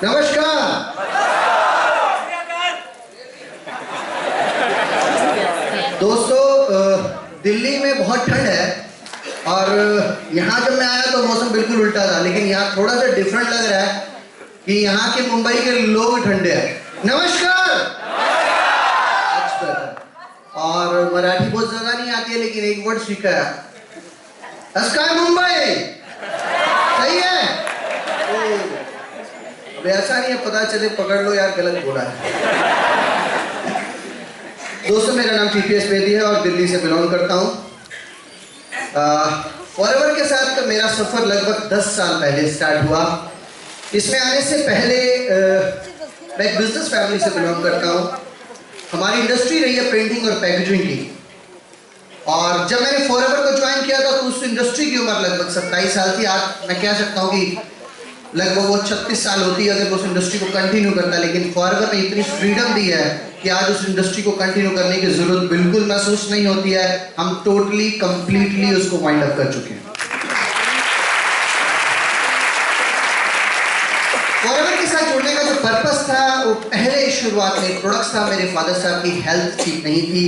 नमस्कार। दोस्तों, दिल्ली में बहुत ठंड है और यहाँ जब मैं आया तो मौसम बिल्कुल उल्टा था, लेकिन यहाँ थोड़ा सा डिफरेंट लग रहा है कि यहाँ के मुंबई के लोग ठंडे हैं। नमस्कार। और मराठी बहुत ज्यादा नहीं आती है, लेकिन एक वर्ड सीखा है, अस्कार मुंबई। सही है? अब ऐसा नहीं है पता चले पकड़ लो यार गलत बोला है। दोस्तों, मेरा नाम टीपीएस बेदी है और दिल्ली से बिलोंग करता हूँ। फॉरएवर के साथ तो मेरा सफर लगभग 10 साल पहले स्टार्ट हुआ। इसमें आने से पहले मैं एक बिजनेस फैमिली से बिलोंग करता हूँ। हमारी इंडस्ट्री रही है प्रिंटिंग और पैकेजिंग की। और जब मैंने फॉरएवर को ज्वाइन किया था तो उस इंडस्ट्री की उम्र लगभग 27 साल थी। आज मैं कह सकता हूँ कि लगभग वो 36 साल होती है अगर वो उस इंडस्ट्री को कंटिन्यू करता। लेकिन फॉरएवर ने इतनी फ्रीडम दी है कि आज उस इंडस्ट्री को कंटिन्यू करने की जरूरत बिल्कुल महसूस नहीं होती है। हम टोटली कंप्लीटली उसको वाइंड अप कर चुके हैं। फॉरएवर के साथ जुड़ने का जो पर्पस था वो पहले शुरुआत में प्रोडक्ट्स था। मेरे फादर साहब की हेल्थ ठीक नहीं थी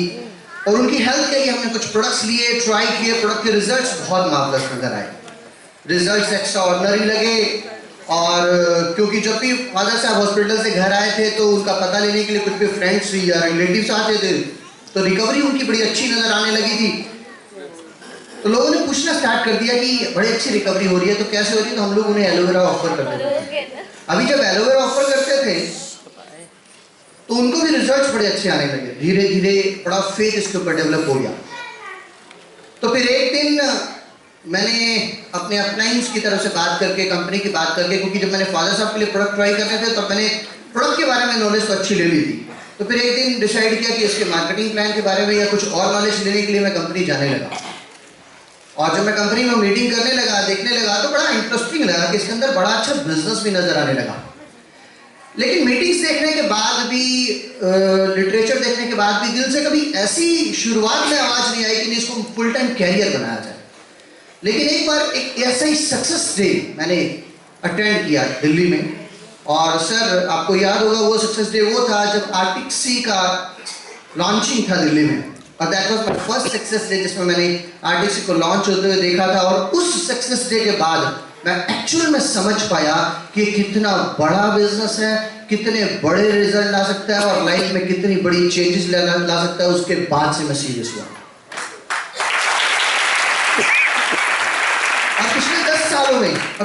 और उनकी हेल्थ के लिए हमने कुछ प्रोडक्ट्स लिए, ट्राई किए। प्रोडक्ट के रिजल्ट्स बहुत मार्वलस नजर आए, रिजल्ट्स एक्स्ट्रा ऑर्डिनरी लगे। और क्योंकि जब भी फादर साहब हॉस्पिटल से घर आए थे तो उनका पता लेने के लिए कुछ भी फ्रेंड्स या रिलेटिव्स आते थे, तो रिकवरी उनकी बड़ी अच्छी नजर आने लगी थी। तो लोगों ने पूछना स्टार्ट कर दिया कि बड़ी अच्छी रिकवरी हो रही है, तो कैसे हो रही है? तो हम लोग उन्हें एलोवेरा ऑफर करते थे। अभी जब एलोवेरा ऑफर करते थे तो उनको भी रिजल्ट्स बड़े अच्छे आने लगे। धीरे धीरे बड़ा फेथ इसके ऊपर डेवलप हो गया। तो फिर एक दिन मैंने अपने अपलाइंस की तरफ से बात करके, कंपनी की बात करके, क्योंकि जब मैंने फादर साहब के लिए प्रोडक्ट ट्राई करने थे तो मैंने प्रोडक्ट के बारे में नॉलेज तो अच्छी ले ली थी। तो फिर एक दिन डिसाइड किया कि इसके मार्केटिंग प्लान के बारे में या कुछ और नॉलेज लेने के लिए मैं कंपनी जाने लगा। और जब मैं कंपनी में मीटिंग करने लगा, देखने लगा, तो बड़ा इंटरेस्टिंग लगा कि इसके अंदर बड़ा अच्छा बिजनेस भी नजर आने लगा। लेकिन मीटिंग्स देखने के बाद भी, लिटरेचर देखने के बाद भी दिल से कभी ऐसी शुरुआत में आवाज नहीं आई कि इसको फुल टाइम कैरियर बनाया जाए। लेकिन एक बार एक ऐसा ही सक्सेस डे मैंने अटेंड किया दिल्ली में। और सर, आपको याद होगा वो सक्सेस डे वो था जब आर्टिक्सी का लॉन्चिंग था दिल्ली में। और that was my first success day जिसमें मैंने आर्टिक्सी को लॉन्च होते हुए देखा था। और उस सक्सेस डे के बाद मैं एक्चुअल में समझ पाया कि कितना बड़ा बिजनेस है, कितने बड़े रिजल्ट ला सकता है और लाइफ में कितनी बड़ी चेंजेस ला सकता है। उसके बाद से मैं सीरियस हुआ।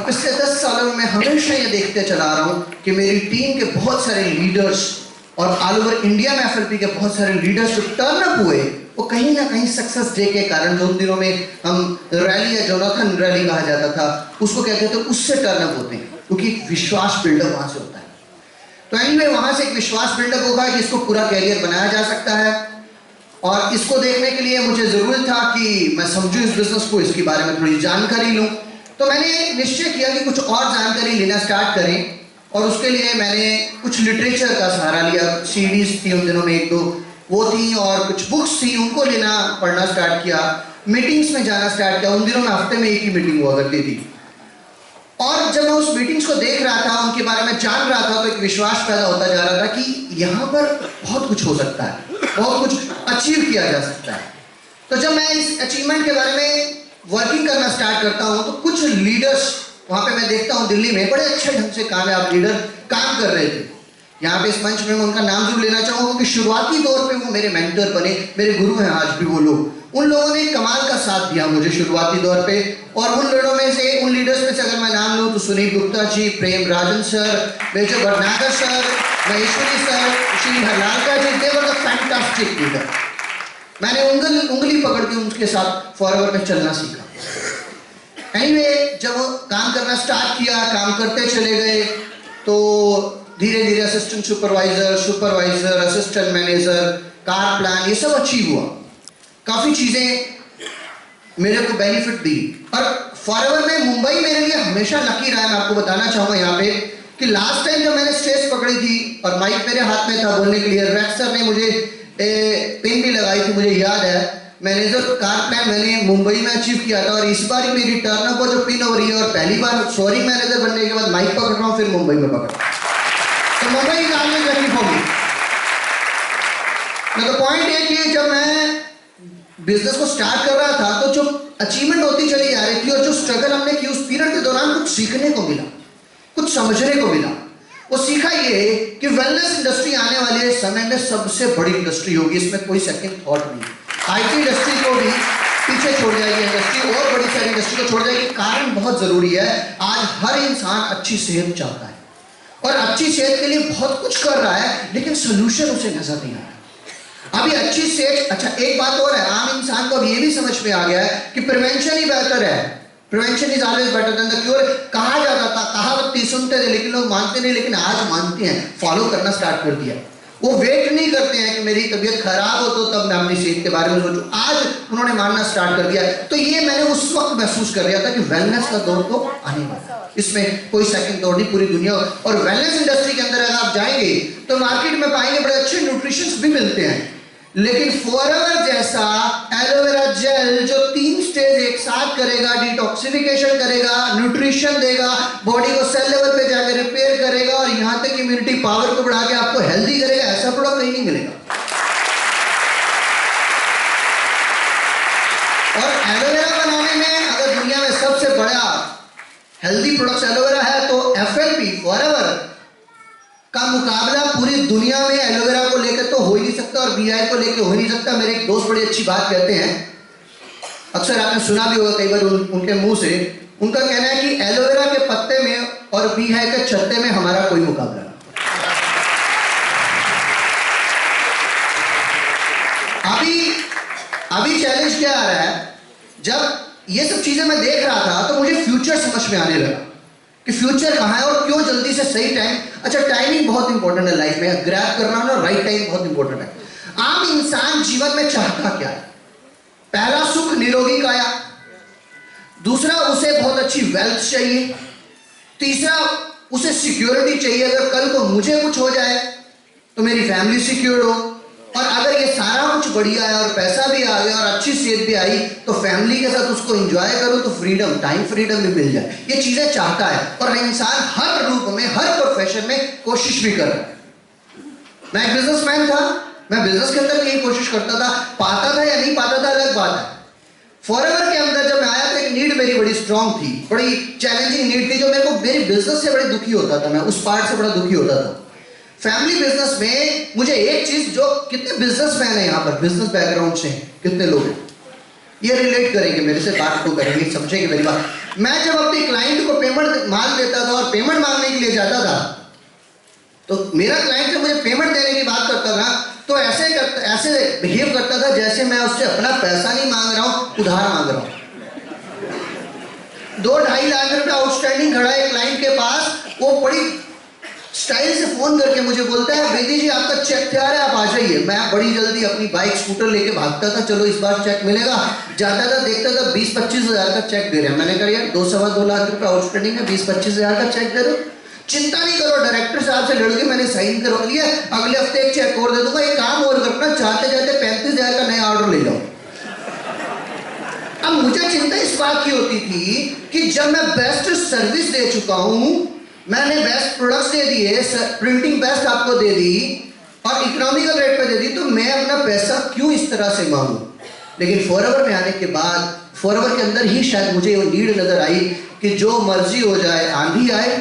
पिछले 10 सालों में मैं हमेशा ये देखते चला रहा हूँ कि मेरी टीम के बहुत सारे लीडर्स और ऑल ओवर इंडिया में एफएलपी के बहुत सारे लीडर्स जो टर्न अप हुए, वो कहीं ना कहीं सक्सेस डे के कारण, जो उन दिनों में हम रैली या जोनाथन रैली कहा जाता था उसको कहते थे, उससे टर्न अप होते हैं, क्योंकि विश्वास बिल्डअप वहां से होता है। तो एनीवे, वहां से एक विश्वास बिल्डअप होगा कि इसको पूरा कैरियर बनाया जा सकता है। और इसको देखने के लिए मुझे जरूरत था कि मैं समझूं इस बिजनेस को, इसके बारे में थोड़ी जानकारी लूं। तो मैंने निश्चय किया कि कुछ और जानकारी लेना स्टार्ट करें। और उसके लिए मैंने कुछ लिटरेचर का सहारा लिया। सीडीज थी उन दिनों में, एक दो वो थी, और कुछ बुक्स थी, उनको लेना, पढ़ना स्टार्ट किया। मीटिंग्स में जाना स्टार्ट किया। उन दिनों में हफ्ते में एक ही मीटिंग हुआ करती थी। और जब मैं उस मीटिंग्स को देख रहा था, उनके बारे में जान रहा था, तो एक विश्वास पैदा होता जा रहा था कि यहाँ पर बहुत कुछ हो सकता है, बहुत कुछ अचीव किया जा सकता है। तो जब मैं इस अचीवमेंट के बारे में वर्किंग करना स्टार्ट करता हूं तो कुछ लीडर्स वहां पे मैं देखता हूं दिल्ली में बड़े अच्छे ढंग से कामयाब लीडर काम कर रहे थे। यहाँ पे इस मंच में मैं उनका नाम जरूर लेना चाहूंगा कि शुरुआती दौर पे वो मेरे मेंटर बने, मेरे गुरु हैं आज भी वो लोग। उन लोगों ने कमाल का साथ दिया मुझे शुरुआती दौर पे। और उन लीडरों में से, उन लीडर्स में से अगर मैं नाम लूँ तो Sunil Gupta ji, Prem Rajan sir, major Bhatnagar sir, Maheshwari sir, Shri Harlalka ji, they were the fantastic leader. मैंने उंगली पकड़ के उनके साथ फॉरएवर में चलना सीखा। एनीवे, जब वो काम करना स्टार्ट किया, काम करते चले गए, तो धीरे धीरे assistant supervisor, assistant manager, car plan, ये सब अचीव हुआ। काफी चीजें मेरे को बेनिफिट दी। और फॉरएवर में मुंबई मेरे लिए हमेशा लकी रहा है। मैं आपको बताना चाहूंगा यहाँ पे कि लास्ट टाइम जब मैंने स्टेज पकड़ी थी और माइक मेरे हाथ में था बोलने के लिए, रैक सर ने मुझे पिन भी लगाई थी, मुझे याद है। मैनेजर कार प्लान मैंने मुंबई में अचीव किया था और इस बार ही मेरी टर्न अप जो पिन हो रही है और पहली बार सॉरी मैनेजर बनने के बाद माइक पकड़ रहा हूँ, फिर मुंबई में पकड़। Mumbai is always lucky for me. Now the point है कि जब मैं बिजनेस को स्टार्ट कर रहा था तो जो अचीवमेंट होती चली जा रही थी और जो स्ट्रगल हमने की उस पीरियड के दौरान कुछ सीखने को मिला, कुछ समझने को मिला। वो सीखा ये कि वेलनेस इंडस्ट्री आने वाले समय में सबसे बड़ी इंडस्ट्री होगी, इसमें कोई सेकंड थॉट नहीं। आईटी इंडस्ट्री को भी पीछे छोड़ जाएगी इंडस्ट्री, और बड़ी सारी इंडस्ट्री को छोड़ जाएगी। कारण बहुत जरूरी है, आज हर इंसान अच्छी सेहत चाहता है और अच्छी सेहत के लिए बहुत कुछ कर रहा है, लेकिन सोल्यूशन उसे नजर नहीं आ रहा। अभी अच्छी सेहत, अच्छा एक बात और है, आम इंसान को अब ये भी समझ में आ गया है कि प्रिवेंशन ही बेहतर है। Prevention is always better than the cure. कहा जाता था, कहावत सुनते थे लेकिन लोग मानते नहीं, लेकिन आज मानते हैं, फॉलो करना स्टार्ट कर दिया। वो वेट नहीं करते हैं कि मेरी तबीयत खराब हो तो तब मैं अपनी सेहत के बारे में सोचूं, आज उन्होंने मानना स्टार्ट कर दिया। तो ये मैंने उस वक्त महसूस कर लिया था कि वेलनेस का दौर तो आने वाला है, इसमें कोई सेकंड दौर नहीं, पूरी दुनिया। और वेलनेस इंडस्ट्री के अंदर अगर आप जाएंगे तो मार्केट में पाएंगे बड़े अच्छे न्यूट्रिशंस भी मिलते हैं, लेकिन फॉरएवर जैसा एलोवेरा जेल जो 3 स्टेज एक साथ करेगा, डिटॉक्सिफिकेशन करेगा, न्यूट्रिशन देगा, बॉडी को सेल लेवल पे जाकर रिपेयर करेगा और यहां तक इम्यूनिटी पावर को बढ़ा के आपको हेल्दी करेगा, ऐसा प्रोडक्ट कहीं नहीं मिलेगा। और एलोवेरा बनाने में अगर दुनिया में सबसे बड़ा हेल्दी प्रोडक्ट एलोवेरा है तो एफएलपी फॉरएवर का मुकाबला पूरी दुनिया में एलोवेरा को लेकर तो हो ही नहीं सकता और बीआई को लेकर हो ही नहीं सकता। मेरे एक दोस्त बड़ी अच्छी बात कहते हैं, अक्सर आपने सुना भी होगा कई बार उनके मुंह से, उनका कहना है कि एलोवेरा के पत्ते में और बीआई के छत्ते में हमारा कोई मुकाबला नहीं। अभी चैलेंज क्या आ रहा है, जब ये सब चीजें मैं देख रहा था तो मुझे फ्यूचर समझ में आने लगा कि फ्यूचर कहाँ है और क्यों जल्दी से सही टाइम। अच्छा, टाइमिंग बहुत इंपॉर्टेंट है लाइफ में, ग्रैब करना ना, राइट टाइम बहुत इंपॉर्टेंट है। आम इंसान जीवन में चाहता क्या है? पहला, सुख निरोगी काया। दूसरा, उसे बहुत अच्छी वेल्थ चाहिए। तीसरा, उसे सिक्योरिटी चाहिए, अगर कल को मुझे कुछ हो जाए तो मेरी फैमिली सिक्योर हो। और अगर ये सारा कुछ बढ़िया है और पैसा भी आ गया और अच्छी सेहत भी आई तो फैमिली के साथ उसको एंजॉय करूं तो फ्रीडम, टाइम फ्रीडम भी मिल जाए। ये चीजें चाहता है और इंसान हर रूप में, हर प्रोफेशन में कोशिश भी कर रहा है। मैं एक बिजनेसमैन था, मैं बिजनेस के अंदर यही कोशिश करता था, पाता था या नहीं पाता था अलग बात है। फॉरएवर के अंदर जब मैं आया तो एक नीड मेरी बड़ी स्ट्रांग थी, बड़ी चैलेंजिंग नीड थी, जो मेरे को मेरे बिजनेस से बड़े दुखी होता था, मैं उस पार्ट से बड़ा दुखी होता था। फैमिली बिजनेस में मुझे एक चीज, जो कितने बिजनेसमैन है यहाँ पर, बिजनेस बैकग्राउंड से कितने लोग हैं, ये रिलेट करेंगे मेरे से, बात को करेंगे, समझेंगे मेरी बात। मैं जब अपने क्लाइंट को पेमेंट मांग देता था और पेमेंट मांगने के लिए जाता था तो मेरा क्लाइंट जब मुझे पेमेंट देने की बात करता था तो ऐसे बिहेव करता था जैसे मैं उससे अपना पैसा नहीं मांग रहा हूं, उधार मांग रहा हूं। 2-2.5 लाख रुपए आउटस्टैंडिंग खड़ा है क्लाइंट के पास, वो बड़ी स्टाइल से फोन करके मुझे बोलता है, बेदी जी आपका चेक तैयार है, आप आ जाइए। मैं बड़ी जल्दी अपनी बाइक स्कूटर लेके भागता था, चलो इस बार चेक मिलेगा। जाता था, देखता था 20-25 हजार का चेक दे रहे हैं। मैंने कहा यार 2-2.25 लाख रुपए आउटस्टैंडिंग है, 20-25 हजार का चेक दे दो। चिंता नहीं करो, डायरेक्टर साहब से लड़के मैंने साइन करवा लिया, अगले हफ्ते एक चेक और दे दूंगा। एक काम और करना, चाहते जाते 35 हजार का नया ऑर्डर ले जाओ। अब मुझे चिंता इस बात की होती थी कि जब मैं बेस्ट सर्विस दे चुका हूं, मैंने बेस्ट प्रोडक्ट्स दे दिए, प्रिंटिंग बेस्ट आपको दे दी और इकोनॉमिकल रेट पे दे दी, तो मैं अपना पैसा क्यों इस तरह से मांगूं। लेकिन फॉरएवर में आने के बाद, फॉरएवर के अंदर ही शायद मुझे वो नीड नजर आई कि जो मर्जी हो जाए, आंधी आए,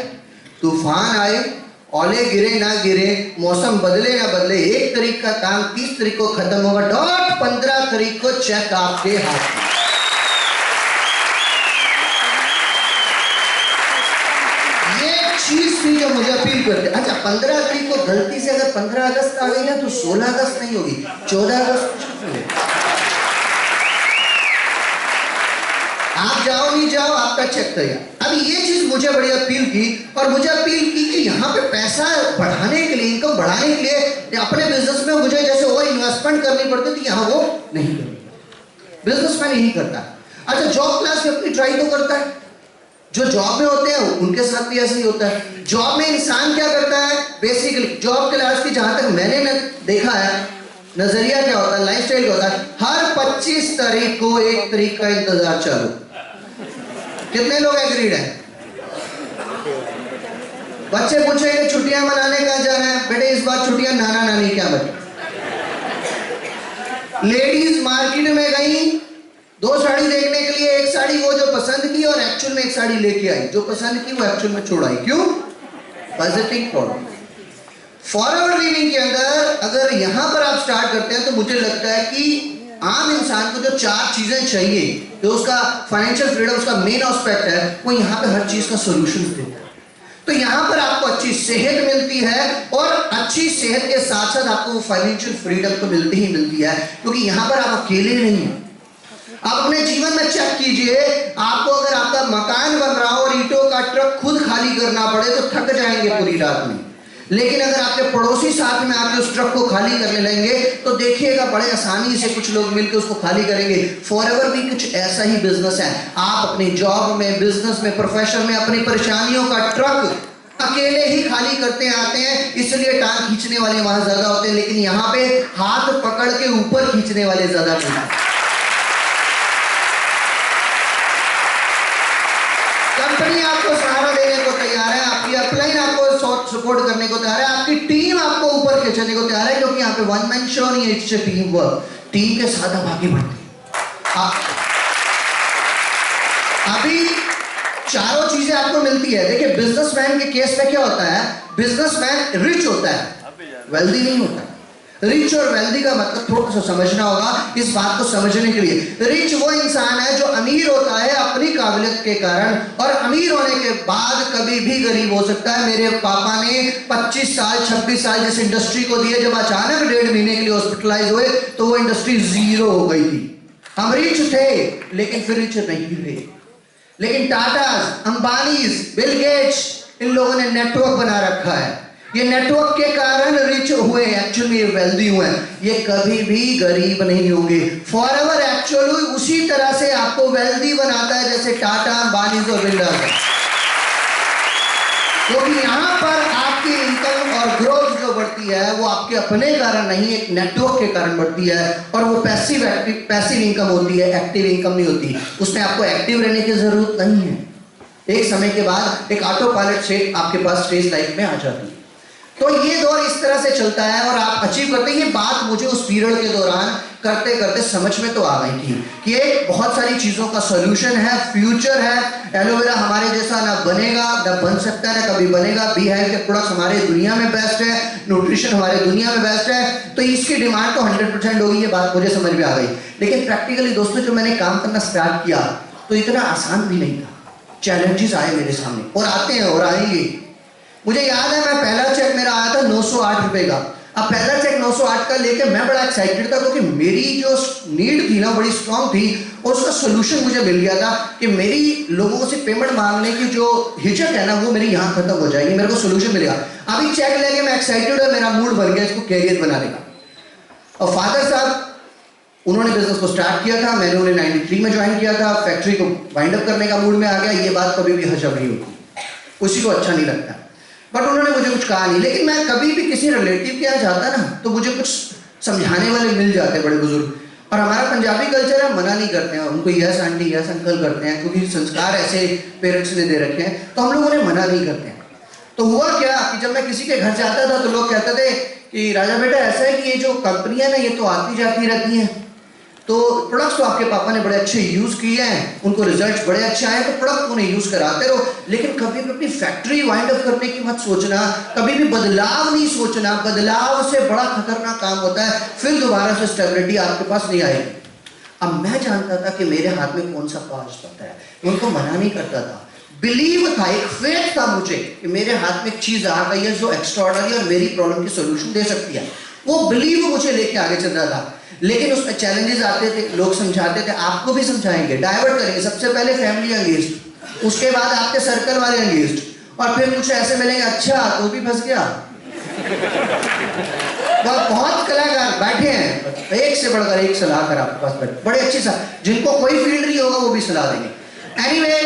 तूफान आए, ओले गिरे ना गिरे, मौसम बदले ना बदले, 1 तारीख का काम 30 तारीख को खत्म होगा, डॉट 15 तारीख को चेक आपके हाथ में। चीज थी जो मुझे अपील करते। अच्छा, 15 तारीख को गलती से अगर 15 अगस्त आ गई ना तो 16 अगस्त नहीं होगी, 14 अगस्त। आप जाओ नहीं जाओ, आपका चेक तैयार। अब ये चीज मुझे बड़ी अपील की, और मुझे अपील की कि यहाँ पे पैसा बढ़ाने के लिए, इनकम बढ़ाने के लिए अपने बिजनेस में मुझे जैसे वो इन्वेस्टमेंट करनी पड़ती थी, यहाँ वो नहीं करनी। बिजनेसमैन यही करता है। अच्छा, जॉब क्लास में अपनी ट्राई तो करता है, जो जॉब में होते हैं उनके साथ भी ऐसे ही होता है। जॉब में इंसान क्या करता है, बेसिकली जॉब के लिहाज की जहां तक मैंने देखा है, नजरिया क्या होता है, लाइफस्टाइल क्या होता है, हर 25 तारीख को 1 तारीख का इंतजार चालू। कितने लोग एग्रीड हैं? बच्चे पूछेंगे छुट्टियां मनाने कहाँ जाना है, बेटे इस बार छुट्टियां नाना नानी क्या बचे। लेडीज मार्केट में गई 2 साड़ी देखने के लिए, एक साड़ी वो जो पसंद की और एक्चुअल में एक साड़ी लेके आई, जो पसंद की वो एक्चुअल में छोड़ आई। क्यों? Budgeting problem. फॉरवर्ड लिविंग के अंदर अगर यहां पर आप स्टार्ट करते हैं तो मुझे लगता है कि आम इंसान को जो 4 चीजें चाहिए, जो उसका फाइनेंशियल फ्रीडम उसका मेन एस्पेक्ट है, वो यहाँ पे हर चीज का सोल्यूशन देता है। तो यहाँ पर आपको अच्छी सेहत मिलती है और अच्छी सेहत के साथ साथ आपको वो फाइनेंशियल फ्रीडम तो मिलती ही मिलती है, क्योंकि यहाँ पर आप अकेले नहीं हैं। आप अपने जीवन में चेक कीजिए, आपको अगर आपका मकान बन रहा हो और ईंटों का ट्रक खुद खाली करना पड़े तो थक जाएंगे पूरी रात में, लेकिन अगर आपके पड़ोसी साथ में आके उस ट्रक को खाली करने लगेंगे तो देखिएगा बड़े आसानी से कुछ लोग मिलकर उसको खाली करेंगे। फॉरएवर भी कुछ ऐसा ही बिजनेस है। आप अपनी जॉब में, बिजनेस में, प्रोफेशन में अपनी परेशानियों का ट्रक अकेले ही खाली करते आते हैं, इसलिए टांग खींचने वाले वहां ज्यादा होते हैं, लेकिन यहाँ पे हाथ पकड़ के ऊपर खींचने वाले ज्यादा नहीं हैं। कंपनी आपको सहारा देने को तैयार है, आपकी अपलाइन आपको सपोर्ट करने को तैयार है, आपकी टीम आपको ऊपर खींचने को तैयार है, क्योंकि यहाँ पे वन मैन शो नहीं है, इट्स टीम वर्क। टीम के साथ आप आगे बढ़ते हैं। अभी चारों चीजें आपको मिलती है। देखिए बिजनेसमैन के केस में क्या होता है, बिजनेसमैन रिच होता है, वेल्दी नहीं होता। रिच और वेल्दी का मतलब थोड़ा सा समझना होगा इस बात को समझने के लिए। रिच वो इंसान है जो अमीर होता है अपनी काबिलियत के कारण, और अमीर होने के बाद कभी भी गरीब हो सकता है। मेरे पापा ने 25 साल 26 साल जिस इंडस्ट्री को दिए, जब अचानक 1.5 महीने के लिए हॉस्पिटलाइज हुए तो वो इंडस्ट्री जीरो हो गई थी। हम रिच थे लेकिन फिर रिच नहीं रहे। लेकिन टाटास, अंबानीज, बिल गेट्स, इन लोगों ने नेटवर्क बना रखा है। ये नेटवर्क के कारण रिच हुए, एक्चुअली ये वेल्दी हुए। ये कभी भी गरीब नहीं होंगे। फॉरएवर एक्चुअली उसी तरह से आपको वेल्दी बनाता है जैसे टाटा, अंबानीज और बिरला। क्योंकि यहाँ पर आपकी इनकम और ग्रोथ जो बढ़ती है वो आपके अपने कारण नहीं, एक नेटवर्क के कारण बढ़ती है, और वो पैसिव इनकम होती है, एक्टिव इनकम नहीं होती। उसमें आपको एक्टिव रहने की जरूरत नहीं है। एक समय के बाद एक ऑटो पायलट से आपके पास स्टेज लाइफ में आ जाती है। तो ये दौर इस तरह से चलता है और आप अचीव करते हैं। ये बात मुझे उस पीरियड के दौरान करते करते समझ में तो आ गई थी कि एक बहुत सारी चीजों का सॉल्यूशन है, फ्यूचर है। एलोवेरा हमारे जैसा ना बनेगा, ना बन सकता है, ना कभी बनेगा। बी हाइव के प्रोडक्ट्स हमारे दुनिया में बेस्ट है, न्यूट्रिशन हमारे दुनिया में बेस्ट है, तो इसकी डिमांड तो 100% होगी। ये बात मुझे समझ में आ गई। लेकिन प्रैक्टिकली दोस्तों जब मैंने काम करना स्टार्ट किया तो इतना आसान भी नहीं था। चैलेंजेस आए मेरे सामने और आते हैं और आएंगे। मुझे याद है मैं पहला चेक मेरा आया था 908 रुपए का। अब पहला चेक 908 का लेके मैं बड़ा एक्साइटेड था, क्योंकि मेरी जो नीड थी ना बड़ी स्ट्रांग थी, और उसका सोल्यूशन मुझे मिल गया था कि मेरी लोगों से पेमेंट मांगने की जो हिचक है ना वो मेरी यहाँ खत्म हो जाएगी, मेरे को सोल्यूशन मिलेगा। अभी चेक लेके मैं एक्साइटेड है, मेरा मूड बन गया इसको कैरियर बनाने का। और फादर साहब उन्होंने बिजनेस को स्टार्ट किया था, मैंने उन्हें 93 में ज्वाइन किया था। फैक्ट्री को वाइंड अप करने का मूड में आ गया। ये बात कभी भी हजम नहीं होती, उसी को अच्छा नहीं लगता, बट उन्होंने मुझे कुछ कहा नहीं। लेकिन मैं कभी भी किसी रिलेटिव के यहाँ जाता ना तो मुझे कुछ समझाने वाले मिल जाते, बड़े बुजुर्ग। और हमारा पंजाबी कल्चर है, मना नहीं करते हैं उनको, यस आंटी यस अंकल करते हैं, क्योंकि संस्कार ऐसे पेरेंट्स ने दे रखे हैं, तो हम लोग उन्हें मना नहीं करते हैं। तो हुआ क्या कि जब मैं किसी के घर जाता था तो लोग कहते थे कि राजा बेटा ऐसा है कि ये जो कंपनियां ना ये तो आती जाती रहती हैं, तो प्रोडक्ट्स तो आपके पापा ने बड़े अच्छे यूज किए हैं, उनको रिजल्ट्स बड़े अच्छे आए, तो प्रोडक्ट उन्हें यूज कराते रहो, लेकिन कभी भी अपनी फैक्ट्री वाइंड अप करने की मत सोचना, कभी भी बदलाव नहीं सोचना। बदलाव से बड़ा खतरनाक काम होता है, फिर दोबारा से स्टेबिलिटी आपके पास नहीं आएगी। अब मैं जानता था कि मेरे हाथ में कौन सा पास पता है, उनको मना नहीं करता था। बिलीव था, एक फेथ था मुझे कि मेरे हाथ में एक चीज आ गई है जो एक्स्ट्राऑर्डिनरी और मेरी प्रॉब्लम की सोल्यूशन दे सकती है। वो बिलीव मुझे लेके आगे चल रहा था। लेकिन उसमें चैलेंजेस आते थे, लोग समझाते थे, आपको भी समझाएंगे, डाइवर्ट करेंगे। सबसे पहले फैमिली एंगेज्ड, उसके बाद आपके सर्कल वाले एंगेज्ड, और फिर कुछ ऐसे मिलेंगे, अच्छा तो भी फंस गया। बहुत कलाकार बैठे हैं, एक से बढ़कर एक सलाहकार आपके पास बैठे, बड़े अच्छे सलाह, जिनको कोई फील्ड नहीं होगा वो भी सलाह देंगे। एनीवे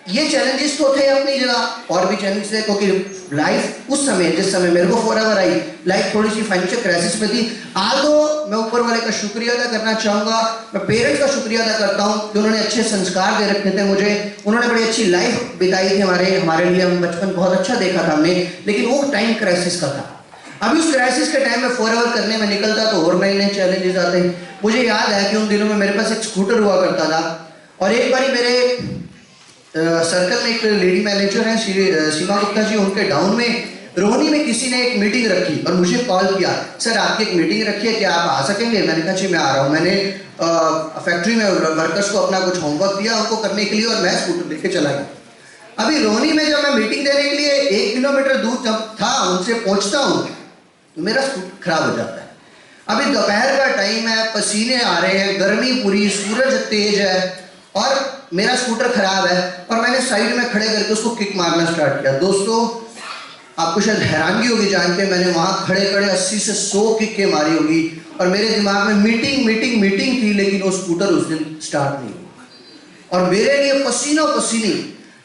ये चैलेंजेस तो थे अपनी जगह, और भी चैलेंजेस थे, क्योंकि लाइफ उस समय, जिस समय मेरे को फॉरएवर आई, लाइफ थोड़ी सी फाइनेंशियल क्राइसिस में थी। आल्दो मैं ऊपर वाले का शुक्रिया अदा करना चाहूँगा, मैं पेरेंट्स का शुक्रिया अदा करता हूँ कि उन्होंने अच्छे संस्कार दे रखे थे मुझे, उन्होंने बड़ी अच्छी लाइफ बिताई थी हमारे लिए, हम बचपन बहुत अच्छा देखा था हमने, लेकिन वो टाइम क्राइसिस का था। अभी उस क्राइसिस के टाइम में फॉरएवर करने में निकलता तो और नए नए चैलेंजेस आते। मुझे याद है कि उन दिनों में मेरे पास एक स्कूटर हुआ करता था, और एक बार मेरे सर्कल में एक लेडी मैनेजर हैं सीमा गुप्ता जी, उनके डाउन में रोहिणी में किसी ने एक मीटिंग रखी और मुझे कॉल किया, सर आपकी एक मीटिंग रखी है, क्या आप आ सकेंगे? मैंने कहा जी मैं आ रहा हूँ। मैंने फैक्ट्री में वर्कर्स को अपना कुछ होमवर्क दिया उनको करने के लिए, और मैं स्कूटर लेके चला गया। अभी रोहिणी में जब मैं मीटिंग देने के लिए 1 किलोमीटर दूर जब था उनसे पहुँचता हूँ, मेरा स्कूटर खराब हो जाता है। अभी दोपहर का टाइम है, पसीने आ रहे हैं, गर्मी पूरी, सूरज तेज है, और मेरा स्कूटर खराब है, और मैंने साइड में खड़े करके उसको किक मारना स्टार्ट किया। दोस्तों आपको शायद हैरानगी होगी जान के, मैंने वहाँ खड़े खड़े 80 से 100 किकें मारी होगी, और मेरे दिमाग में मीटिंग थी, लेकिन वो स्कूटर उस दिन स्टार्ट नहीं हुआ। और मेरे लिए पसीनों पसीनी,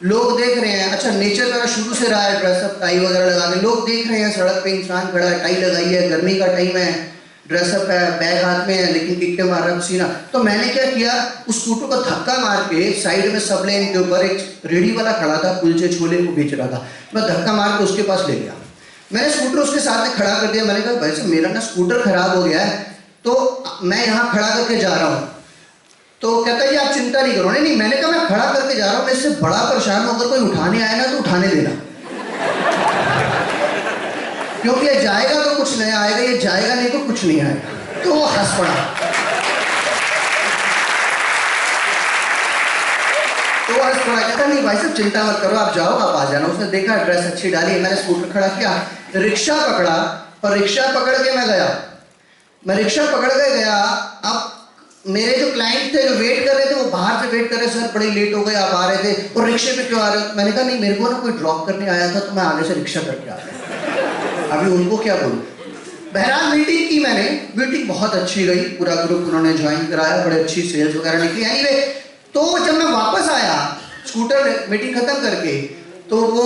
लोग देख रहे हैं, अच्छा नेचर मेरा शुरू से रहा है ड्रेसअप टाई वगैरह लगा के, लोग देख रहे हैं सड़क पे इंसान खड़ा है, टाई लगाई है, गर्मी का टाइम है, ड्रेसअप है, बैग हाथ में है, लेकिन किक्के मार रहा पसीना। तो मैंने क्या किया, उस स्कूटर को धक्का मार के साइड में सब लेन के ऊपर एक रेडी वाला खड़ा था, कुलचे छोले को बेच रहा था, मैं धक्का मार के उसके पास ले गया। मैंने स्कूटर उसके साथ में खड़ा कर दिया। मैंने कहा भाई साहब मेरा ना स्कूटर खराब हो गया है, तो मैं यहाँ खड़ा करके जा रहा हूँ। तो कहता है आप चिंता नहीं करो। नहीं, मैंने कहा मैं खड़ा करके जा रहा हूँ, मैं इससे बड़ा परेशान हूँ, अगर कोई उठाने आए ना तो उठाने देना, क्योंकि ये जाएगा तो कुछ नया आएगा, ये जाएगा नहीं तो कुछ नहीं आएगा। तो वो हंस पड़ा। कहता नहीं भाई साहब चिंता मत करो, आप जाओ, आप आ जाना। उसने देखा ड्रेस अच्छी डाली, मैंने स्कूटर खड़ा किया, रिक्शा पकड़ा, और रिक्शा पकड़ के मैं गया। मैं रिक्शा पकड़ के गया। अब मेरे जो क्लाइंट थे जो वेट कर रहे थे, वो बाहर से वेट कर रहे, सर बड़ी लेट हो गए, आप आ रहे थे और रिक्शे पे क्यों आ रहे हो? मैंने कहा नहीं, मेरे को ना कोई ड्रॉप करने आया था, तो मैं आगे से रिक्शा करके आ गया। अभी उनको क्या बोलूं। बहरहाल मीटिंग की मैंने, मीटिंग बहुत अच्छी गई, पूरा ग्रुप उन्होंने ज्वाइन कराया, बड़ी अच्छी सेल्स वगैरह निकली। एनीवे, तो जब मैं वापस आया स्कूटर मीटिंग खत्म करके, तो वो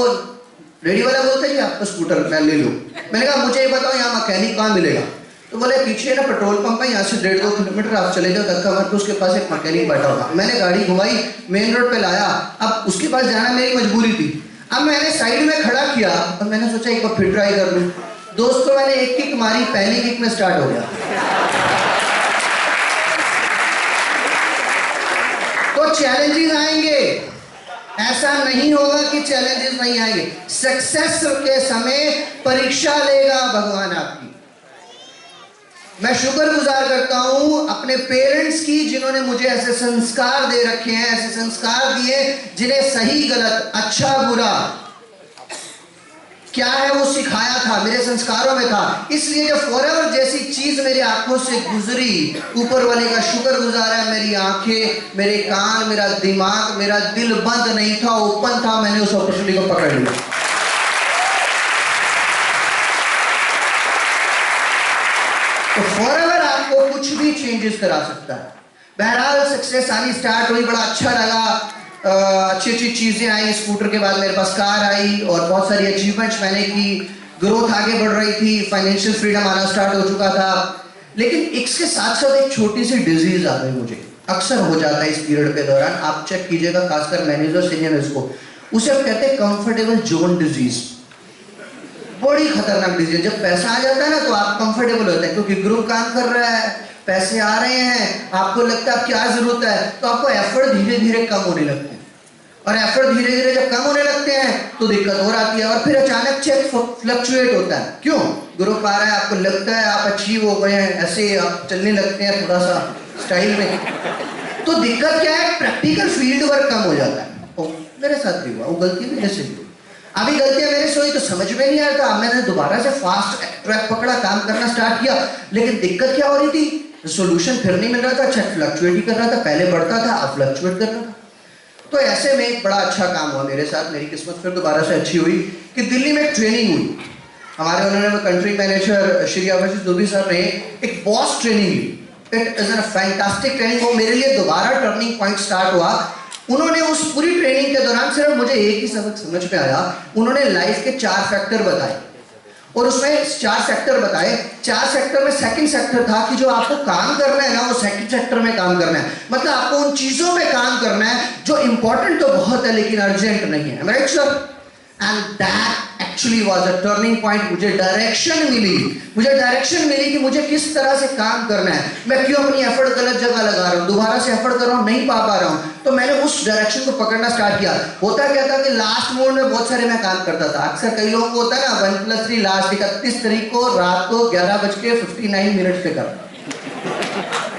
रेडी वाला बोलता है जी आपका स्कूटर मैं ले लूँ। मैंने कहा मुझे ये बताओ यहाँ मैकेनिक कहाँ मिलेगा? तो बोले पीछे ना पेट्रोल पंप है, यहाँ से 1.5-2 किलोमीटर आप चले जाओ, धक्का मार के उसके पास एक मैकेनिक बैठा होगा। मैंने गाड़ी घुमाई, मेन रोड पे लाया। अब उसके पास जाना मेरी मजबूरी थी। अब मैंने साइड में खड़ा किया और मैंने सोचा एक बार फिर ट्राई कर लूँ। दोस्तों मैंने एक किक मारी, पहली किक में स्टार्ट हो गया। तो चैलेंजेस आएंगे, ऐसा नहीं होगा कि चैलेंजेस नहीं आएंगे। सक्सेस के समय परीक्षा लेगा भगवान आपकी। मैं शुक्रगुजार करता हूं अपने पेरेंट्स की, जिन्होंने मुझे ऐसे संस्कार दे रखे हैं, ऐसे संस्कार दिए जिन्हें सही गलत, अच्छा बुरा क्या है वो सिखाया था, मेरे संस्कारों में था। इसलिए जब फॉरएवर जैसी चीज मेरी आंखों से गुजरी, ऊपर वाले का शुक्रगुजार है, मेरी आंखें, मेरे कान, मेरा दिमाग, मेरा दिल बंद नहीं था, ओपन था, मैंने उस अपॉर्चुनिटी को पकड़ लिया। तो फॉरएवर आपको कुछ भी चेंजेस करा सकता है। बहरहाल सक्सेस आनी स्टार्ट हुई, बड़ा अच्छा लगा, अच्छी अच्छी चीजें आई। स्कूटर के बाद मेरे पास कार आई और बहुत सारी अचीवमेंट्स मैंने की, ग्रोथ आगे बढ़ रही थी, फाइनेंशियल फ्रीडम आना स्टार्ट हो चुका था। लेकिन इसके साथ साथ एक छोटी सी डिजीज आ गई मुझे, अक्सर हो जाता है इस पीरियड के दौरान, आप चेक कीजिएगा, खासकर मैनेजर सीनियर्स को, उसे आप कहते हैं कंफर्टेबल जोन डिजीज। बड़ी खतरनाक डिसीजन। जब पैसा आ जाता है ना तो आप कंफर्टेबल होते हैं, क्योंकि ग्रुप काम कर रहा है, पैसे आ रहे हैं, आपको लगता है अब क्या जरूरत है, तो आपको एफर्ट धीरे धीरे कम होने लगते हैं। और एफर्ट धीरे धीरे जब कम होने लगते हैं तो दिक्कत और आती है, और फिर अचानक चेक फ्लक्चुएट होता है। क्यों? ग्रुप आ रहा है, आपको लगता है आप अचीव हो गए हैं, ऐसे आप चलने लगते हैं थोड़ा सा स्टाइल में, तो दिक्कत क्या है, प्रैक्टिकल फील्ड वर्क कम हो जाता है। मेरे साथ भी हुआ, वो गलती मेरे से भी। अभी गलतियां मेरे से हुई तो समझ में नहीं आया था, मैंने दोबारा से फास्ट ट्रैक पकड़ा, काम करना स्टार्ट किया, लेकिन दिक्कत क्या हो रही थी, सोल्यूशन फिर नहीं मिल रहा था, चेक फ्लक्चुएट ही कर रहा था, पहले बढ़ता था अब फ्लक्चुएट कर रहा था। तो ऐसे में एक बड़ा अच्छा काम हुआ मेरे साथ, मेरी किस्मत फिर दोबारा से अच्छी हुई कि दिल्ली में ट्रेनिंग हुई हमारे, उन्होंने country manager Shri Ashish Dube sir ने एक बॉस ट्रेनिंग ली। It is a fantastic training. वो मेरे लिए दोबारा टर्निंग पॉइंट स्टार्ट हुआ उन्होंने उस पूरी ट्रेनिंग के दौरान सिर्फ मुझे एक ही सबक समझ में आया, उन्होंने लाइफ के 4 फैक्टर बताए और उसमें 4 सेक्टर बताए। 4 सेक्टर में सेकंड सेक्टर था कि जो आपको काम करना है ना वो सेकंड सेक्टर में काम करना है, मतलब आपको उन चीजों में काम करना है जो इंपॉर्टेंट तो बहुत है लेकिन अर्जेंट नहीं है, right sir? And that actually was a turning point. मुझे डायरेक्शन मिली कि मुझे किस तरह से काम करना है, मैं क्यों अपनी एफर्ट गलत जगह लगा रहा हूँ, दोबारा से एफर्ट कर रहा हूँ, नहीं पा रहा हूँ, तो मैंने उस डायरेक्शन को पकड़ना स्टार्ट किया। होता क्या था कि लास्ट मोड में बहुत सारे मैं काम करता था। अक्सर कई लोगों को होता है ना 1+3 लास्ट 31 तारीख को रात को 11:59 पे करना,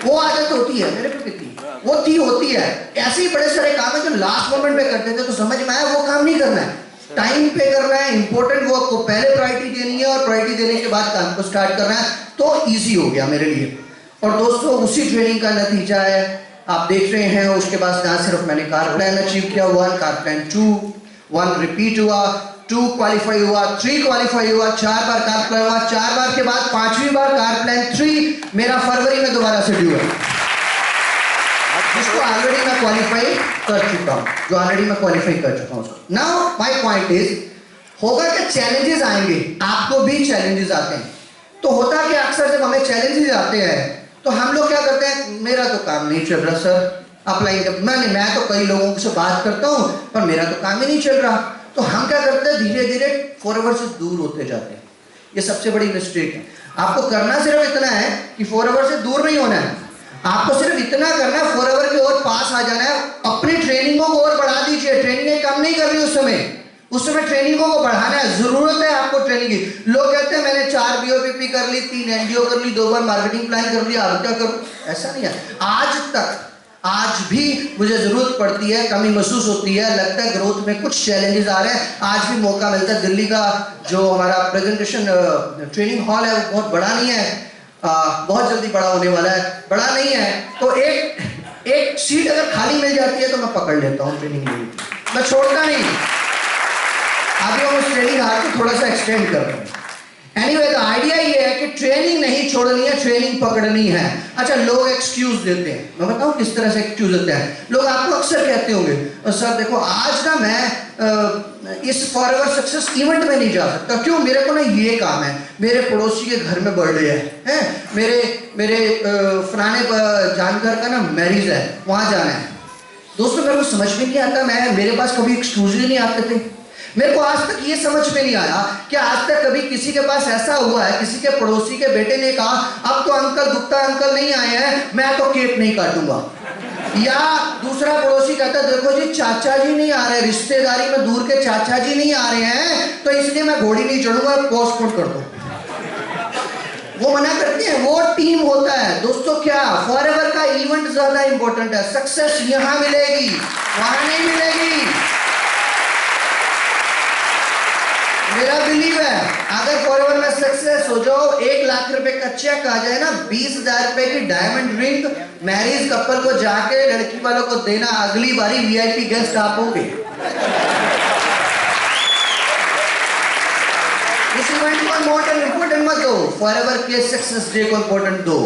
वो आदत होती है मेरे पे, कितनी वो थी होती है। ऐसे ही बड़े सारे काम है जो लास्ट मोमेंट पे करते थे, तो समझ में आया वो काम नहीं करना है, टाइम पे करना है, इंपॉर्टेंट वर्क को पहले प्रायोरिटी देनी है और प्रायोरिटी देने के बाद काम को स्टार्ट करना है, तो इजी हो गया मेरे लिए। और दोस्तों उसी ट्रेनिंग का नतीजा है, आप देख रहे हैं। उसके बाद ना सिर्फ मैंने कार प्लान अचीव किया, 1 कार प्लान 2, 1 रिपीट हुआ, 2 क्वालिफाई हुआ, 3 क्वालिफाई हुआ, 4 बार कार प्लान हुआ, 4 बार के बाद 5वीं बार कार प्लान 3 मेरा फरवरी में दोबारा से ड्यू है, जिसको ऑलरेडी मैं क्वालिफाई कर चुका हूं, जो ऑलरेडी मैं क्वालिफाई कर चुका हूं। नाउ माय पॉइंट इज, होगा कि चैलेंजेस आएंगे, आपको भी चैलेंजेस आते हैं, तो होता कि अक्सर जब हमें चैलेंजेस आते हैं तो हम लोग क्या करते हैं, मेरा तो काम नहीं चल रहा सर, अप्लाई कर मैं तो कई लोगों से बात करता हूं पर मेरा तो काम ही नहीं चल रहा, तो हम क्या करते हैं धीरे धीरे फॉरवर्ड से दूर होते जाते हैं। ये सबसे बड़ी मिस्टेक है। आपको करना सिर्फ इतना है कि फॉरवर्ड से दूर नहीं होना है, आपको सिर्फ इतना करना है फॉरवर्ड की ओर पास आ जाना है। अपनी ट्रेनिंगों को और बढ़ा दीजिए, ट्रेनिंग कम नहीं कर रही उस समय ट्रेनिंगों को बढ़ाना है, जरूरत है आपको ट्रेनिंग की। लोग कहते हैं मैंने 4 BOPP कर ली, 3 NDO कर ली, 2 बार मार्केटिंग प्लान कर लिया, अब क्या करूं? ऐसा नहीं है। आज भी मुझे जरूरत पड़ती है, कमी महसूस होती है, लगता है ग्रोथ में कुछ चैलेंजेस आ रहे हैं। आज भी मौका मिलता है। दिल्ली का जो हमारा प्रेजेंटेशन ट्रेनिंग हॉल है वो बहुत बड़ा नहीं है, बहुत जल्दी बड़ा होने वाला है, बड़ा नहीं है, तो एक सीट अगर खाली मिल जाती है तो मैं पकड़ लेता हूँ ट्रेनिंग लेने की, मैं छोड़ता नहीं। अभी हम उस ट्रेनिंग हाथ को थोड़ा सा एक्सटेंड कर रहे हैं। एनीवे, द आइडिया ये है कि ट्रेनिंग नहीं छोड़नी है, ट्रेनिंग पकड़नी है। अच्छा, लोग एक्सक्यूज देते हैं, मैं बताऊं किस तरह से एक्सक्यूज देते हैं। लोग आपको अक्सर कहते होंगे सर देखो आज ना मैं इस फॉरएवर सक्सेस इवेंट में नहीं जा सकता, क्यों? मेरे को ना ये काम है, मेरे पड़ोसी के घर में बर्थडे है, मेरे फलाने जानकार का ना मैरिज है, वहां जाना है। दोस्तों मेरे को समझ में नहीं आता, मेरे पास कभी एक्सक्यूज ही नहीं आते थे। मेरे को आज तक ये समझ में नहीं आया कि आज तक कभी किसी के पास ऐसा हुआ है, किसी के पड़ोसी के बेटे ने कहा अब तो अंकल गुप्ता अंकल नहीं आए हैं, मैं तो केक नहीं काटूंगा। या दूसरा पड़ोसी कहता देखो जी चाचा जी नहीं आ रहे, रिश्तेदारी में दूर के चाचा जी नहीं आ रहे हैं, तो इसलिए मैं घोड़ी नहीं चढ़ूंगा, पोस्टपोन कर दो। वो मना करते हैं, वो टीम होता है। दोस्तों क्या फॉरएवर का इवेंट ज्यादा इंपॉर्टेंट है, सक्सेस यहां मिलेगी वहां नहीं मिलेगी। मेरा बिलीव है अगर फॉरएवर में सक्सेस हो जाओ, 1 लाख रुपए का चेक आ जाए ना, 20,000 रुपए की डायमंड रिंग मैरिज कपल को जाके लड़की वालों को देना, अगली बारी VIP गेस्ट आप होंगे। इस इवेंट को इंपॉर्टेंट मत दो, फॉरएवर के सक्सेस डे को इंपॉर्टेंट दो।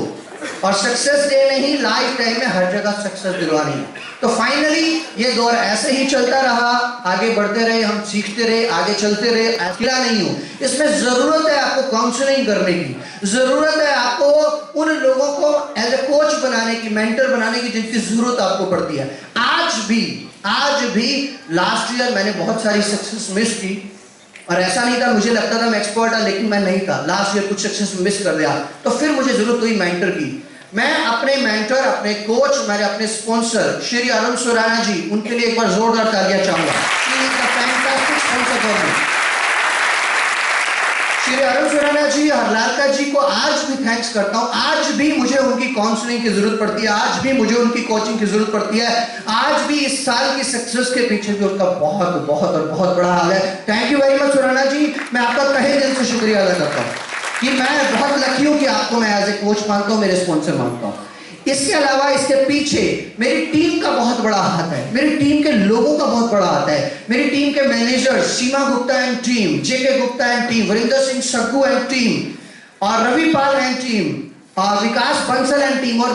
और सक्सेस डे नहीं, लाइफ टाइम में हर जगह सक्सेस दिलवानी है। तो फाइनली ये दौर ऐसे ही चलता रहा, आगे बढ़ते रहे, हम सीखते रहे, आगे चलते रहे। अकेला नहीं हूं, इसमें जरूरत है आपको काउंसलिंग करने की, जरूरत है आपको उन लोगों को एज ए कोच बनाने की, मेंटर बनाने की जिनकी जरूरत आपको पड़ती है। आज भी लास्ट ईयर मैंने बहुत सारी सक्सेस मिस की, और ऐसा नहीं था, मुझे लगता था मैं एक्सपर्ट था लेकिन मैं नहीं था। लास्ट ईयर कुछ सक्सेस मिस कर दिया, तो फिर मुझे जरूरत हुई मेंटर की। मैं अपने मेंटर, अपने कोच, मेरे अपने स्पॉन्सर श्री अरुण सुराना जी, उनके लिए एक बार जोरदार तालियां चाहूंगा। श्री अरुण सुराना जी, हरलालका जी को आज भी थैंक्स करता हूं। आज भी मुझे उनकी काउंसलिंग की जरूरत पड़ती है, आज भी मुझे उनकी कोचिंग की जरूरत पड़ती है। आज भी इस साल की सक्सेस के पीछे भी उनका बहुत बहुत और बहुत बड़ा हाल है। Thank you very much Surana ji, मैं आपका तहे दिल से शुक्रिया अदा करता हूँ कि मैं बहुत लकी हूं कि आपको मैं एज ए कोच मानता हूं, मेरे स्पॉन्सर मानता हूं। इसके अलावा इसके पीछे मेरी टीम का बहुत बड़ा हाथ है, मेरी टीम के लोगों का बहुत बड़ा हाथ है। मेरी टीम के manager Seema Gupta and team, JK Gupta and team, Varinder Singh Saggu and team, और रवि पाल एंड टीम, और विकास बंसल एंड टीम, और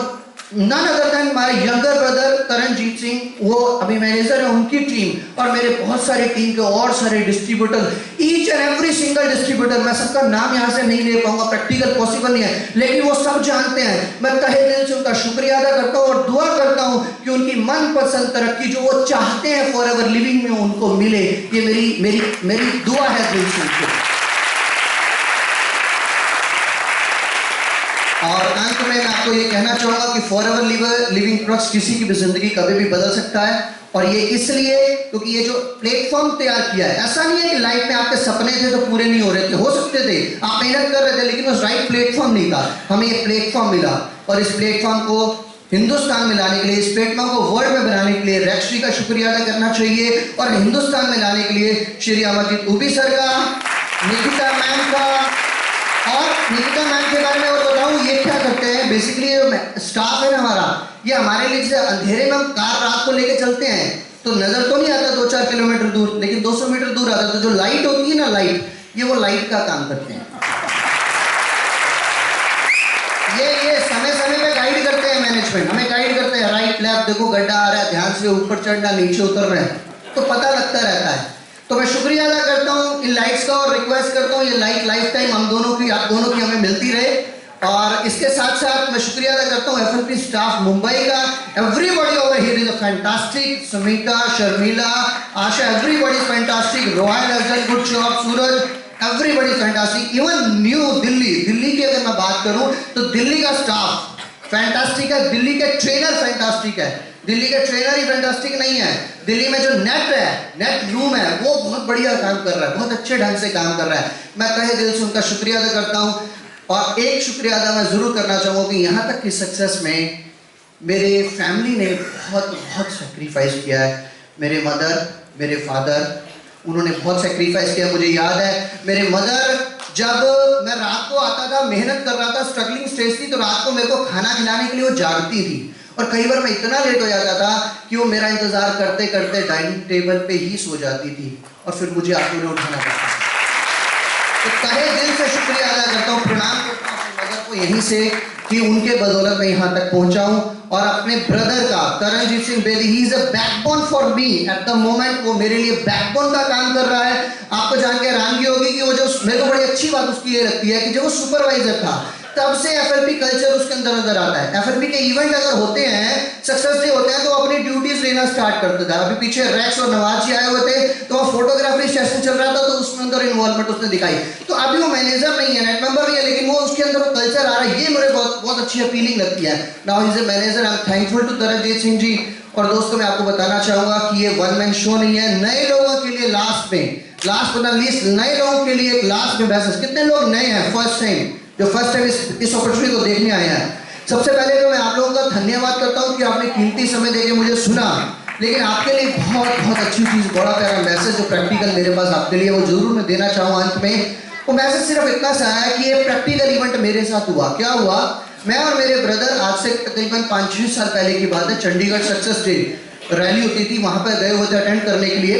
none other than my younger brother Taranjeet Singh, वो अभी मैनेजर है उनकी टीम, और मेरे बहुत सारे टीम के और सारे distributor, each and every single distributor, मैं सबका नाम यहाँ से नहीं ले पाऊंगा, प्रैक्टिकल पॉसिबल नहीं है, लेकिन वो सब जानते हैं। मैं तहे दिल से उनका शुक्रिया अदा करता हूँ और दुआ करता हूँ कि उनकी मनपसंद तरक्की जो वो चाहते हैं फॉर एवर लिविंग में उनको मिले। ये मेरी मेरी मेरी दुआ है दिल से। और अंत में मैं आपको ये कहना चाहूंगा कि फॉरएवर लिविंग ट्रस्ट किसी की भी जिंदगी कभी भी बदल सकता है, और ये इसलिए क्योंकि ये जो प्लेटफॉर्म तैयार किया है, ऐसा नहीं है कि लाइफ में आपके सपने थे तो पूरे नहीं हो रहे थे, हो सकते थे, आप मेहनत कर रहे थे, लेकिन उस राइट प्लेटफॉर्म नहीं था। हमें ये प्लेटफॉर्म मिला, और इस प्लेटफॉर्म को हिंदुस्तान में लाने के लिए, इस प्लेटफॉर्म को वर्ल्ड में बनाने के लिए रेक्सश्री का शुक्रिया अदा करना चाहिए, और हिंदुस्तान में लाने के लिए श्री अमरजीत उबी सर का, निकिता मैम का। और निकिता मैम के बारे में और बताऊं, ये क्या करते हैं बेसिकली, स्टाफ है ना हमारा, ये हमारे लिए जैसे अंधेरे में हम कार रात को लेके चलते हैं तो नजर तो नहीं आता 2-4 किलोमीटर दूर, लेकिन 200 मीटर दूर आता, तो जो लाइट होती है ना, लाइट, ये वो लाइट का काम करते हैं। ये समय समय पे गाइड करते हैं, मैनेजमेंट हमें गाइड करते हैं, राइट लेफ्ट देखो, गड्ढा आ रहा है, ध्यान से ऊपर चढ़ना, नीचे उतरना है, तो पता लगता रहता है। तो मैं शुक्रिया अदा करता हूँ इन लाइट्स का, और रिक्वेस्ट करता हूँ ये लाइट लाइफ टाइम हम दोनों की, आप दोनों की हमें मिलती रहे। और इसके साथ साथ मैं शुक्रिया अदा करता हूँ एफएलपी स्टाफ मुंबई का, everybody over here is fantastic, Samita, Sharmila, Asha, everybody is fantastic, Rohan has done good job, Suraj, everybody fantastic. Even new Delhi की अगर मैं बात करूं तो दिल्ली का स्टाफ फैंटास्टिक है, दिल्ली के ट्रेनर फैंटास्टिक है, दिल्ली के ट्रेनर ही फैंटास्टिक नहीं है, दिल्ली में जो नेट रूम है वो बहुत बढ़िया काम कर रहा है, बहुत अच्छे ढंग से काम कर रहा है। मैं तहे दिल से उनका शुक्रिया अदा करता हूँ। और एक शुक्रिया अदा मैं जरूर करना चाहूँगा कि यहाँ तक की सक्सेस में मेरे फैमिली ने बहुत सेक्रीफाइस किया है। मेरे मदर, मेरे फादर, उन्होंने बहुत सेक्रीफाइस किया। मुझे याद है मेरे मदर, जब मैं रात को आता था, मेहनत कर रहा था, स्ट्रगलिंग स्टेज थी, तो रात को मेरे को खाना खिलाने के लिए वो जागती थी, और कई बार मैं इतना लेट हो जाता था कि वो मेरा इंतजार करते करते डाइनिंग टेबल पे ही सो जाती थी, और फिर मुझे आके उन्हें उठाना पड़ता था। तो तहे दिल से शुक्रिया अदा करता हूँ, प्रणाम करता हूँ अपने मदर को यहीं से कि उनके बदौलत मैं यहाँ तक पहुँचा हूँ। और अपने ब्रदर का, Taranjeet Singh Bedi, he is a backbone for me at the moment, वो मेरे लिए बैकबोन का काम कर रहा है। आपको जान के हैरानगी होगी कि वो जो, मेरे को बड़ी अच्छी बात उसकी ये लगती है कि जब वो सुपरवाइजर था तब से एफएलपी कल्चर उसके अंदर नजर आता है। एफएलपी के इवेंट अगर होते हैं, सक्सेस डे होते हैं, तो अपनी ड्यूटीज लेना स्टार्ट करते थे। अभी पीछे रैक्स और नवाज जी आए हुए थे, तो वो फोटोग्राफी सेशन चल रहा था, तो उसमें अंदर इन्वॉल्वमेंट उसने दिखाई। तो अभी वो मैनेजर नहीं है, नेट मेंबर नहीं है, लेकिन वो उसके अंदर वो कल्चर आ रहा है, ये मुझे बहुत अच्छी अपीलिंग लगती है। Now he is a manager, I am thankful to Taranjit Singh ji. और दोस्तों मैं आपको बताना चाहूंगा कि ये वन मैन शो नहीं है। नए लोगों के लिए लास्ट बट नॉट लीस्ट, नए लोगों के लिए एक लास्ट में मैसेज, कितने लोग नए हैं फर्स्ट टाइम, जो फर्स्ट टाइम इस अपॉर्चुनिटी को देखने आए हैं? सबसे पहले तो मैं आप लोगों का धन्यवाद करता हूं कि आपने कीमती समय देके मुझे सुना, लेकिन आपके लिए बहुत अच्छी चीज, बड़ा प्यारा मैसेज जो प्रैक्टिकल मेरे पास आपके लिए, वो जरूर मैं देना चाहूंगा अंत में। वो मैसेज सिर्फ इतना सा है कि ये प्रैक्टिकल इवेंट मेरे साथ हुआ। क्या हुआ? मैं और मेरे ब्रदर आज से तकरीबन 5-6 साल पहले की बात है, चंडीगढ़ सक्सेस डे रैली होती थी, वहां पर गए हुए थे अटेंड करने के लिए।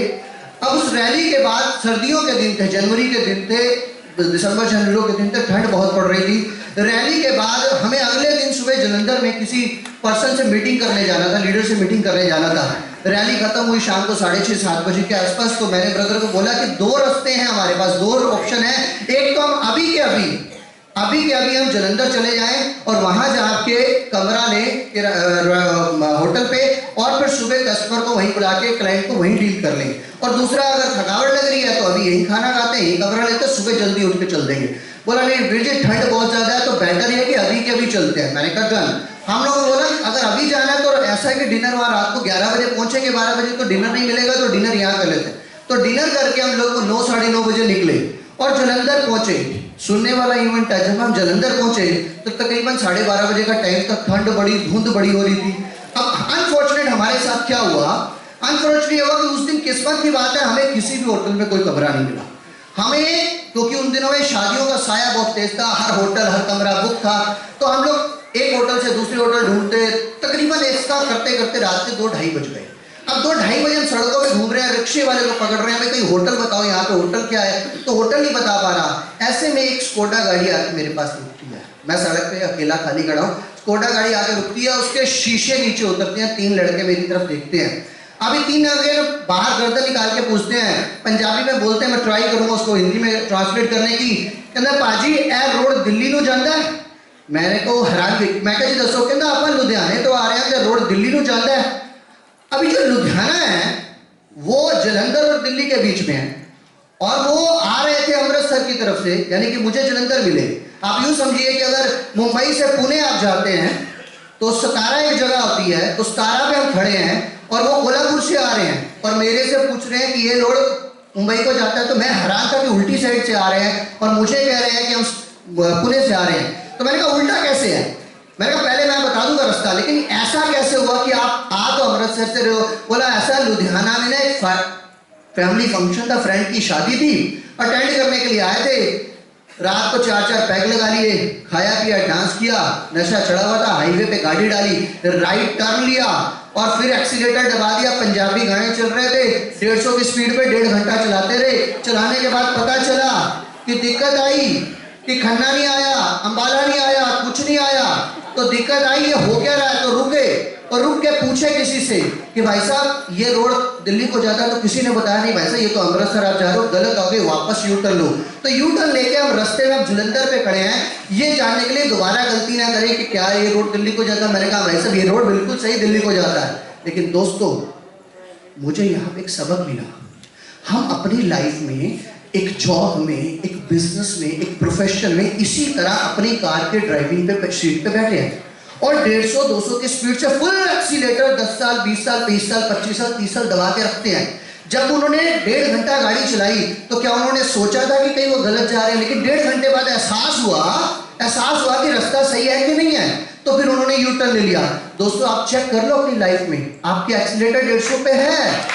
अब उस रैली के बाद सर्दियों के दिन थे, जनवरी के दिन थे, दिसंबर जनवरी के दिन थे, ठंड बहुत पड़ रही थी। रैली के बाद हमें अगले दिन सुबह जलंधर में किसी पर्सन से मीटिंग करने जाना था, लीडर से मीटिंग करने जाना था। रैली खत्म हुई शाम को 6:30-7 बजे के आसपास। तो मैंने ब्रदर को बोला कि 2 रास्ते हैं हमारे पास, 2 ऑप्शन है। एक तो हम अभी के अभी हम जलंधर चले जाएं और वहां जाके कमरा लें होटल पे, और फिर सुबह कस्टमर को वहीं बुला के क्लाइंट को वहीं डील कर लेंगे। और दूसरा, अगर थकावट लग रही है तो अभी यही खाना खाते हैं, यही कमरा लेते हैं, सुबह जल्दी उठ के चल देंगे। बोला नहीं वीर जी, ठंड बहुत ज्यादा है, तो बेटर है कि अभी के अभी चलते हैं। मैंने कहा डन। हम लोगों ने बोला अगर अभी जाना है तो ऐसा है कि डिनर वहां रात को 11 बजे पहुंचेंगे, 12 बजे तो डिनर नहीं मिलेगा, तो डिनर यहाँ कर लेते हैं। तो डिनर करके हम लोग 9-9:30 बजे निकले और जलंधर पहुंचे। सुनने वाला इवेंट है। जब हम जलंधर पहुंचे तो तकरीबन 12:30 बजे का टाइम था, ठंड बड़ी, धुंध बड़ी हो रही थी। अब अनफॉर्चुनेट हमारे साथ क्या हुआ, अनफॉर्चुनेट हुआ कि उस दिन किस्मत की बात है, हमें किसी भी होटल में कोई कमरा नहीं मिला हमें, क्योंकि उन दिनों में शादियों का साया बहुत तेज था, हर होटल हर कमरा बुक था। तो हम लोग एक होटल से दूसरे होटल ढूंढते, तकरीबन ऐसा करते करते रात के 2-2:30 बज गए। अब 2-2:30 बजे हम सड़कों पे घूम रहे हैं, रिक्शे वाले को पकड़ रहे हैं, भाई कोई होटल बताओ, यहाँ पे होटल क्या है, तो होटल नहीं बता पा रहा। ऐसे में एक स्कोडा गाड़ी आके मेरे पास रुकती है, मैं सड़क पे अकेला खाली खड़ा हूँ, स्कोडा गाड़ी आके रुकती है, उसके शीशे नीचे उतरते हैं, 3 लड़के मेरी तरफ देखते हैं। अभी 3 लड़के बाहर गर्दन निकाल के पूछते हैं, पंजाबी में बोलते हैं, मैं ट्राई करूंगा उसको हिंदी में ट्रांसलेट करने की। कहना पाजी ए रोड दिल्ली नू जाता है। मैंने को हैरान की, मैं कहा जी दसो, कहना अपन लुधियाने तो आ रहे हैं, रोड दिल्ली नू जाता है। अभी जो लुधियाना है वो जलंधर और दिल्ली के बीच में है, और वो आ रहे थे अमृतसर की तरफ से, यानी कि मुझे जलंधर मिले। आप यूं समझिए कि अगर मुंबई से पुणे आप जाते हैं तो सतारा एक जगह होती है, तो सतारा पे हम खड़े हैं और वो कोल्हापुर से आ रहे हैं और मेरे से पूछ रहे हैं कि ये रोड मुंबई को जाता है। तो मैं हैरान था कि उल्टी साइड से आ रहे हैं और मुझे कह रहे हैं कि हम पुणे से आ रहे हैं। तो मैंने कहा उल्टा कैसे है? मैंने कहा पहले मैं बता दूंगा रास्ता, लेकिन ऐसा कैसे हुआ कि आप आ तो अमृतसर से रहे हो? बोला ऐसा, लुधियाना में ना एक फैमिली फंक्शन था, फ्रेंड की शादी थी, अटेंड करने के लिए आए थे। रात को 4-4 पैग लगा लिए, खाया पिया, डांस किया, नशा चढ़ा हुआ था, हाईवे पे गाड़ी डाली, राइट टर्न लिया और फिर एक्सीलेटर दबा दिया। पंजाबी गाने चल रहे थे, 150 की स्पीड पे 1.5 घंटा चलाते रहे। चलाने के बाद पता चला कि दिक्कत आई कि खन्ना नहीं आया, अंबाला नहीं आया, कुछ नहीं आया। तो दिक्कत आई, ये हो क्या रहा है? तो रुके और रुक के पूछे किसी से कि भाई साहब ये रोड दिल्ली को जाता है? तो किसी ने बताया नहीं भाई साहब, ये तो अमृतसर आप जा रहे हो, गलत हो गए, वापस यू टर्न लो। तो यू टर्न लेके हम रास्ते में जलंधर पे खड़े हैं, ये जानने के लिए दोबारा गलती ना करें कि क्या ये रोड दिल्ली को जाता है। मैंने कहा भाई साहब ये रोड बिल्कुल सही दिल्ली को जाता है। लेकिन दोस्तों, मुझे यहाँ पे एक सबक मिला। हम अपनी लाइफ में, एक जॉब में, एक बिजनेस में, एक प्रोफेशन में इसी तरह अपनी कार के ड्राइविंग पे सीट पे बैठे हैं और 150-200 की स्पीड से फुल एक्सीलेटर 10 साल, 20 साल, 20 साल, 25 साल, 30 साल दबा के रखते हैं। जब उन्होंने 1.5 घंटा गाड़ी चलाई तो क्या उन्होंने सोचा था कि कहीं वो गलत जा रहे हैं? लेकिन 1.5 घंटे बाद एहसास हुआ कि रास्ता सही है कि नहीं है, तो फिर उन्होंने यू टर्न ले लिया। दोस्तों आप चेक कर लो अपनी लाइफ में, आपकी एक्सीलेटर 150 पे है।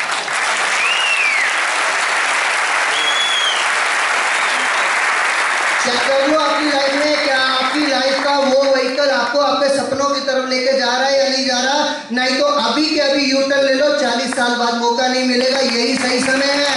चेक कर लो आपकी लाइफ में, क्या आपकी लाइफ का वो व्हीकल आपको आपके सपनों की तरफ लेके जा रहा है या नहीं जा रहा? नहीं तो अभी के अभी यू टर्न ले लो, 40 साल बाद मौका नहीं मिलेगा, यही सही समय है।